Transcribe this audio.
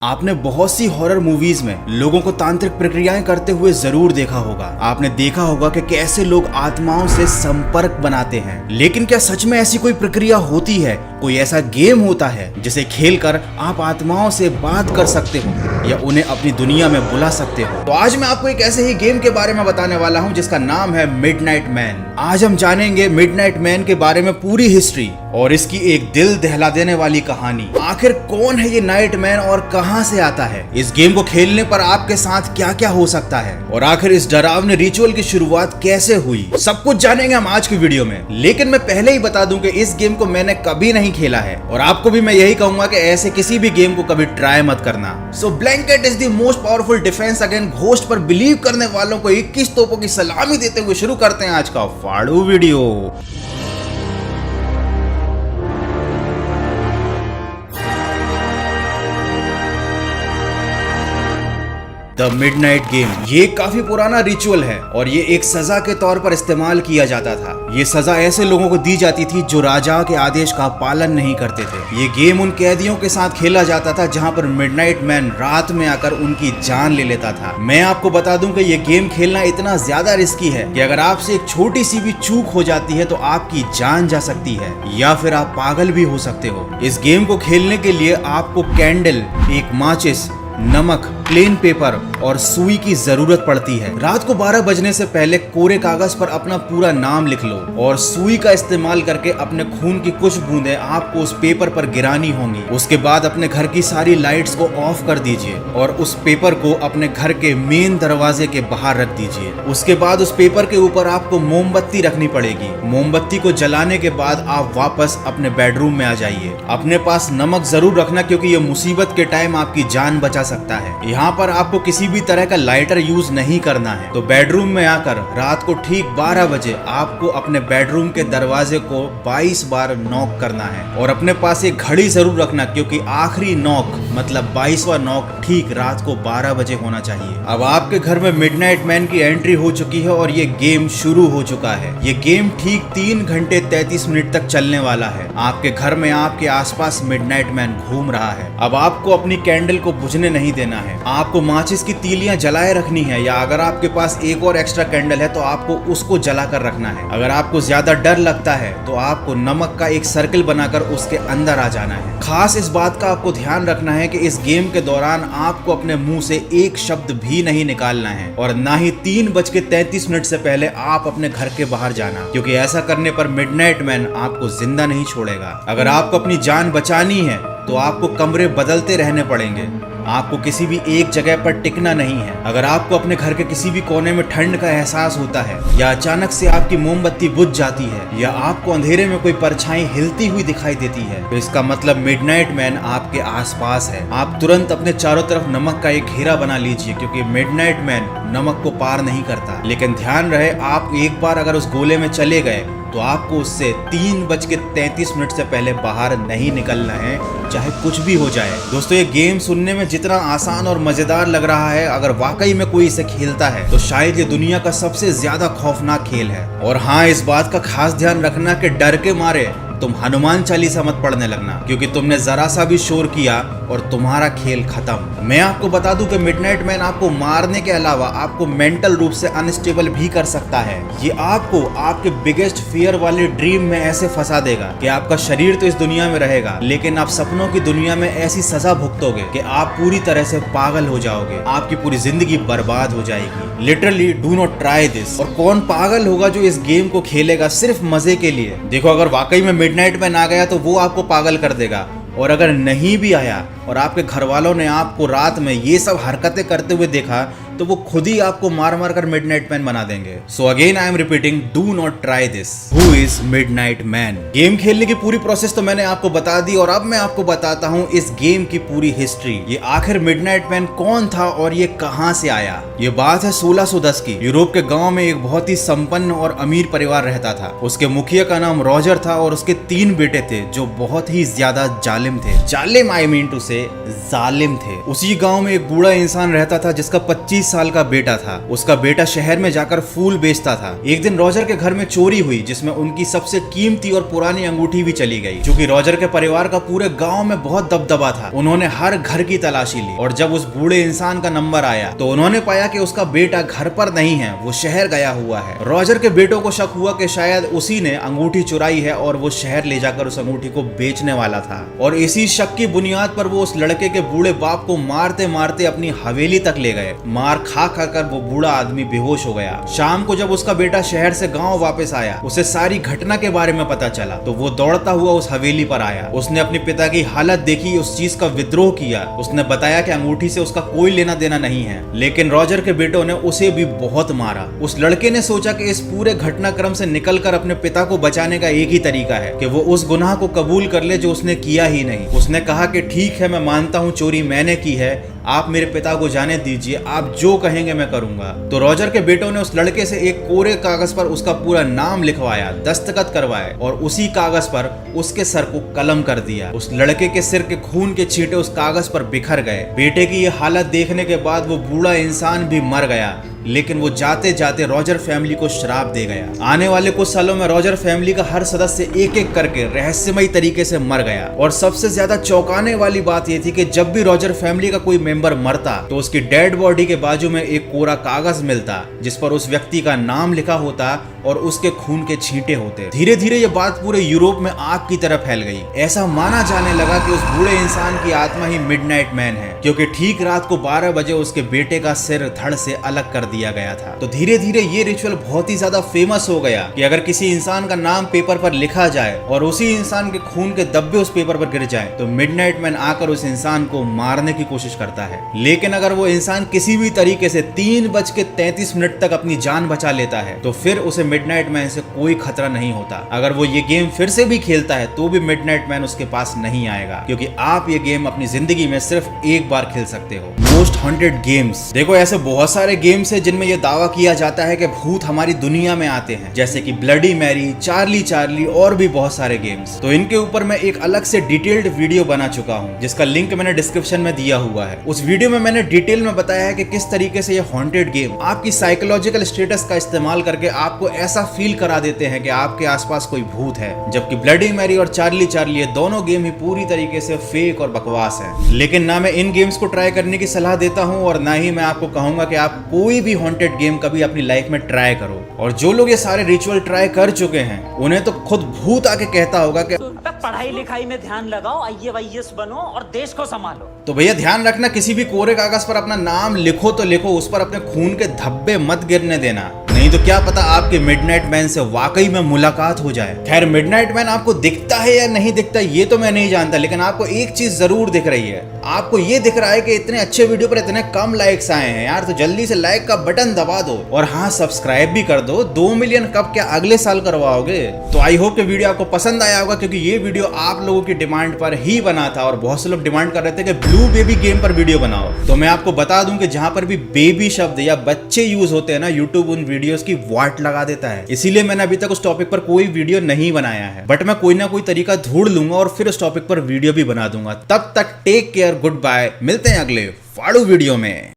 आपने बहुत सी horror movies में लोगों को तांत्रिक प्रक्रियाएं करते हुए जरूर देखा होगा। आपने देखा होगा कि कैसे लोग आत्माओं से संपर्क बनाते हैं, लेकिन क्या सच में ऐसी कोई प्रक्रिया होती है? कोई ऐसा गेम होता है जिसे खेलकर आप आत्माओं से बात कर सकते हो या उन्हें अपनी दुनिया में बुला सकते हो? तो आज मैं आपको एक ऐसे ही गेम के बारे में बताने वाला हूं जिसका नाम है मिडनाइट मैन। आज हम जानेंगे मिडनाइट मैन के बारे में पूरी हिस्ट्री और इसकी एक दिल दहला देने वाली कहानी। आखिर कौन है ये नाइट मैन और कहां से आता है? इस गेम को खेलने पर आपके साथ क्या क्या हो सकता है और आखिर इस डरावने रिचुअल की शुरुआत कैसे हुई, सब कुछ जानेंगे हम आज की वीडियो में। लेकिन मैं पहले ही बता दूं कि इस गेम को मैंने कभी नहीं खेला है और आपको भी मैं यही कहूंगा कि ऐसे किसी भी गेम को कभी ट्राई मत करना। So blanket is the most powerful defence against ghost पर बिलीव करने वालों को 21 तोपों की सलामी देते हुए शुरू करते हैं आज का फाड़ू वीडियो। द मिडनाइट गेम ये काफी पुराना रिचुअल है और ये एक सजा के तौर पर इस्तेमाल किया जाता था। ये सजा ऐसे लोगों को दी जाती थी जो राजा के आदेश का पालन नहीं करते थे। ये गेम उन कैदियों के साथ खेला जाता था जहां पर मिडनाइट मैन रात में आकर उनकी जान ले लेता था। मैं आपको बता दूं कि ये गेम खेलना इतना ज्यादा रिस्की है कि अगर आपसे एक छोटी सी भी चूक हो जाती है तो आपकी जान जा सकती है या फिर आप पागल भी हो सकते हो। इस गेम को खेलने के लिए आपको कैंडल, एक माचिस, नमक, प्लेन पेपर और सुई की जरूरत पड़ती है। रात को 12 बजने से पहले कोरे कागज पर अपना पूरा नाम लिख लो और सुई का इस्तेमाल करके अपने खून की कुछ बूंदें आपको उस पेपर पर गिरानी होंगी। उसके बाद अपने घर की सारी लाइट्स को ऑफ कर दीजिए और उस पेपर को अपने घर के मेन दरवाजे के बाहर रख दीजिए। उसके बाद उस पेपर के ऊपर आपको मोमबत्ती रखनी पड़ेगी। मोमबत्ती को जलाने के बाद आप वापस अपने बेडरूम में आ जाइए। अपने पास नमक जरूर रखना क्योंकि ये मुसीबत के टाइम आपकी जान बचा सकता है। यहाँ पर आपको किसी भी तरह का लाइटर यूज नहीं करना है। तो बेडरूम में आकर रात को ठीक 12 बजे आपको अपने बेडरूम के दरवाजे को 22 बार नॉक करना है और अपने पास एक घड़ी जरूर रखना क्योंकि आखिरी नॉक मतलब 22वां नॉक ठीक रात को 12 बजे होना चाहिए। अब आपके घर में मिडनाइट मैन की एंट्री हो चुकी है और ये गेम शुरू हो चुका है। ये गेम ठीक 3 घंटे 33 मिनट तक चलने वाला है। आपके घर में आपके आसपास मिडनाइट मैन घूम रहा है। अब आपको अपनी कैंडल को बुझने नहीं देना है। आपको माचिस की तीलियां जलाए रखनी है या अगर आपके पास एक और एक्स्ट्रा कैंडल है तो आपको उसको जलाकर रखना है। अगर आपको ज्यादा डर लगता है तो आपको नमक का एक सर्कल बनाकर उसके अंदर आ जाना है। खास इस बात का आपको ध्यान रखना है कि इस गेम के दौरान आपको अपने मुंह से एक शब्द भी नहीं निकालना है और ना ही 3:33 से पहले आप अपने घर के बाहर जाना क्योंकि ऐसा करने पर मिडनाइट मैन आपको जिंदा नहीं छोड़ेगा। अगर आपको अपनी जान बचानी है तो आपको कमरे बदलते रहने पड़ेंगे। आपको किसी भी एक जगह पर टिकना नहीं है। अगर आपको अपने घर के किसी भी कोने में ठंड का एहसास होता है या अचानक से आपकी मोमबत्ती बुझ जाती है या आपको अंधेरे में कोई परछाई हिलती हुई दिखाई देती है तो इसका मतलब मिडनाइट मैन आपके आसपास है। आप तुरंत अपने चारों तरफ नमक का एक घेरा बना लीजिए क्योंकि मिडनाइट मैन नमक को पार नहीं करता। लेकिन ध्यान रहे, आप एक बार अगर उस गोले में चले गए तो आपको उससे 3:33 से पहले बाहर नहीं निकलना है, चाहे कुछ भी हो जाए। दोस्तों, ये गेम सुनने में जितना आसान और मजेदार लग रहा है, अगर वाकई में कोई इसे खेलता है तो शायद ये दुनिया का सबसे ज्यादा खौफनाक खेल है। और हाँ, इस बात का खास ध्यान रखना कि डर के मारे तुम हनुमान चालीसा मत पढ़ने लगना क्योंकि तुमने जरा सा भी शोर किया और तुम्हारा खेल खत्म। मैं आपको बता दूं कि मिडनाइट मैन आपको मारने के अलावा आपको मेंटल रूप से अनस्टेबल भी कर सकता है। ये आपको आपके बिगेस्ट फियर वाले ड्रीम में ऐसे फंसा देगा कि आपका शरीर तो इस दुनिया में रहेगा लेकिन आप सपनों की दुनिया में ऐसी सजा भुगतोगे कि आप पूरी तरह से पागल हो जाओगे। आपकी पूरी जिंदगी बर्बाद हो जाएगी। Literally do not try this. और कौन पागल होगा जो इस गेम को खेलेगा सिर्फ मजे के लिए? देखो, अगर वाकई में मिडनाइट मैन आ गया तो वो आपको पागल कर देगा और अगर नहीं भी आया और आपके घर वालों ने आपको रात में ये सब हरकतें करते हुए देखा तो वो खुद ही आपको मार मार कर मिडनाइट मैन बना देंगे। So again I am repeating, do not try this. Who is midnight man? Game खेलने की पूरी प्रोसेस तो मैंने आपको बता दी और अब मैं आपको बताता हूँ इस गेम की पूरी हिस्ट्री। ये आखिर मिडनाइट मैन कौन था और ये कहाँ से आया? ये बात है 1610 की। यूरोप के गांव में एक बहुत ही संपन्न और अमीर परिवार रहता था। उसके मुखिया का नाम रॉजर था और उसके 3 बेटे थे जो बहुत ही ज्यादा जालिम थे। जालिम आई मीन टू से जालिम थे। उसी गांव में एक बूढ़ा इंसान रहता था जिसका 25 25 साल का बेटा था। उसका बेटा शहर में जाकर फूल बेचता था। एक दिन रॉजर के घर में चोरी हुई जिसमें उनकी सबसे कीमती और पुरानी अंगूठी भी चली गई। क्योंकि रॉजर के परिवार का पूरे गांव में बहुत दबदबा था, उन्होंने हर घर की तलाशी ली और जब उस बूढ़े इंसान का नंबर आया तो उन्होंने पाया कि उसका बेटा घर पर नहीं है, वो शहर गया हुआ है। रॉजर के बेटों को शक हुआ कि शायद उसी ने अंगूठी चुराई है और वो शहर ले जाकर उस अंगूठी को बेचने वाला था। और इसी शक की बुनियाद पर वो उस लड़के के बूढ़े बाप को मारते मारते अपनी हवेली तक ले गए। मार खा खा कर वो बूढ़ा आदमी बेहोश हो गया। शाम को जब उसका बेटा शहर से गांव वापस आया, उसे सारी घटना के बारे में पता चला तो वो दौड़ता हुआ उस हवेली पर आया। उसने अपने पिता की हालत देखी, उस चीज का विद्रोह किया। उसने बताया कि अंगूठी से उसका कोई लेना देना नहीं है, लेकिन रॉजर के बेटों ने उसे भी बहुत मारा। उस लड़के ने सोचा कि इस पूरे घटनाक्रम से निकलकर अपने पिता को बचाने का एक ही तरीका है कि वो उस गुनाह को कबूल कर ले जो उसने किया ही नहीं। उसने कहा कि ठीक है, मैं मानता हूँ चोरी मैंने की है, आप मेरे पिता को जाने दीजिए, आप जो कहेंगे मैं करूंगा। तो रॉजर के बेटों ने उस लड़के से एक कोरे कागज पर उसका पूरा नाम लिखवाया, दस्तखत करवाए और उसी कागज पर उसके सर को कलम कर दिया। उस लड़के के सिर के खून के छींटे उस कागज पर बिखर गए। बेटे की ये हालत देखने के बाद वो बूढ़ा इंसान भी मर गया, लेकिन वो जाते जाते रॉजर फैमिली को श्राप दे गया। आने वाले कुछ सालों में रॉजर फैमिली का हर सदस्य एक एक करके रहस्यमयी तरीके से मर गया। और सबसे ज्यादा चौंकाने वाली बात यह थी कि जब भी रॉजर फैमिली का कोई मेंबर मरता तो उसकी डेड बॉडी के बाजू में एक कोरा कागज मिलता जिस पर उस व्यक्ति का नाम लिखा होता और उसके खून के छींटे होते। धीरे धीरे ये बात पूरे यूरोप में आग की तरह फैल गई। ऐसा माना जाने लगा कि उस बूढ़े इंसान की आत्मा ही मिडनाइट मैन है, क्योंकि ठीक रात को 12 बजे उसके बेटे का सिर धड़ से अलग कर दिया गया था। तो धीरे धीरे ये रिचुअल बहुत ही ज्यादा फेमस हो गया कि अगर किसी इंसान का नाम पेपर पर लिखा जाए और उसी इंसान के खून के धब्बे उस पेपर पर गिर जाए तो मिडनाइट मैन आकर उस इंसान को मारने की कोशिश करता है। लेकिन अगर वो इंसान किसी भी तरीके से 3:33 तक अपनी जान बचा लेता है तो फिर उसे मिडनाइट मैन से कोई खतरा नहीं होता। अगर वो ये गेम फिर से भी खेलता है तो भी मिडनाइट मैन उसके पास नहीं आएगा, क्योंकि आप ये गेम अपनी जिंदगी में सिर्फ एक बार खेल सकते हो। मोस्ट हॉन्टेड गेम्स, देखो ऐसे बहुत सारे गेम्स है जिनमें ये दावा किया जाता है कि भूत हमारी दुनिया में आते हैं, जैसे कि ब्लडी मैरी, चार्ली चार्ली और भी बहुत सारे गेम्स। तो इनके ऊपर मैं एक अलग से डिटेल्ड वीडियो बना चुका हूँ जिसका लिंक मैंने डिस्क्रिप्शन में दिया हुआ है। उस वीडियो में मैंने डिटेल में बताया है कि किस तरीके से ये हॉन्टेड गेम आपकी साइकोलॉजिकल स्टेटस का इस्तेमाल करके आपको ऐसा फील करा देते हैं कि आपके आसपास कोई भूत है, जबकि ब्लडी मैरी और चार्ली चार्ली ये दोनों गेम ही पूरी तरीके से फेक और बकवास है। लेकिन ना मैं इन गेम्स को ट्राई करने की सलाह देता हूँ और ना ही मैं आपको कहूंगा कि आप कोई भी हॉन्टेड गेम कभी अपनी लाइफ में ट्राई करो। और जो लोग ये सारे रिचुअल ट्राई कर चुके हैं उन्हें तो खुद भूत आके कहता होगा कि पढ़ाई लिखाई में ध्यान लगाओ, IAS बनो और देश को संभालो। तो भैया ध्यान रखना, किसी भी कोरे कागज पर अपना नाम लिखो तो लिखो, उस पर अपने खून के धब्बे मत गिरने देना, नहीं तो क्या पता आपके मिडनाइट मैन से वाकई में मुलाकात हो जाए। खैर मिडनाइट मैन आपको दिखता है या नहीं दिखता ये तो मैं नहीं जानता, लेकिन आपको एक चीज जरूर दिख रही है, आपको ये दिख रहा है कि इतने अच्छे वीडियो पर इतने कम लाइक्स आए हैं यार, तो जल्दी से लाइक का बटन दबा दो और हाँ सब्सक्राइब भी कर दो। 2 मिलियन कब क्या अगले साल करवाओगे? तो आई होप कि वीडियो आपको पसंद आया होगा, क्योंकि ये वीडियो आप लोगों की डिमांड पर ही बना था और बहुत से लोग डिमांड कर रहे थे कि ब्लू बेबी गेम पर वीडियो बनाओ। तो मैं आपको बता दूं कि जहां पर भी बेबी शब्द या बच्चे यूज होते हैं ना, यूट्यूब उन वीडियोस की वाट लगा देता है। इसीलिए मैंने अभी तक उस टॉपिक पर कोई वीडियो नहीं बनाया है, बट मैं कोई ना कोई तरीका ढूंढ लूंगा और फिर उस टॉपिक पर वीडियो भी बना दूंगा। तब तक टेक केयर, गुड बाय, मिलते हैं अगले फाड़ू वीडियो में।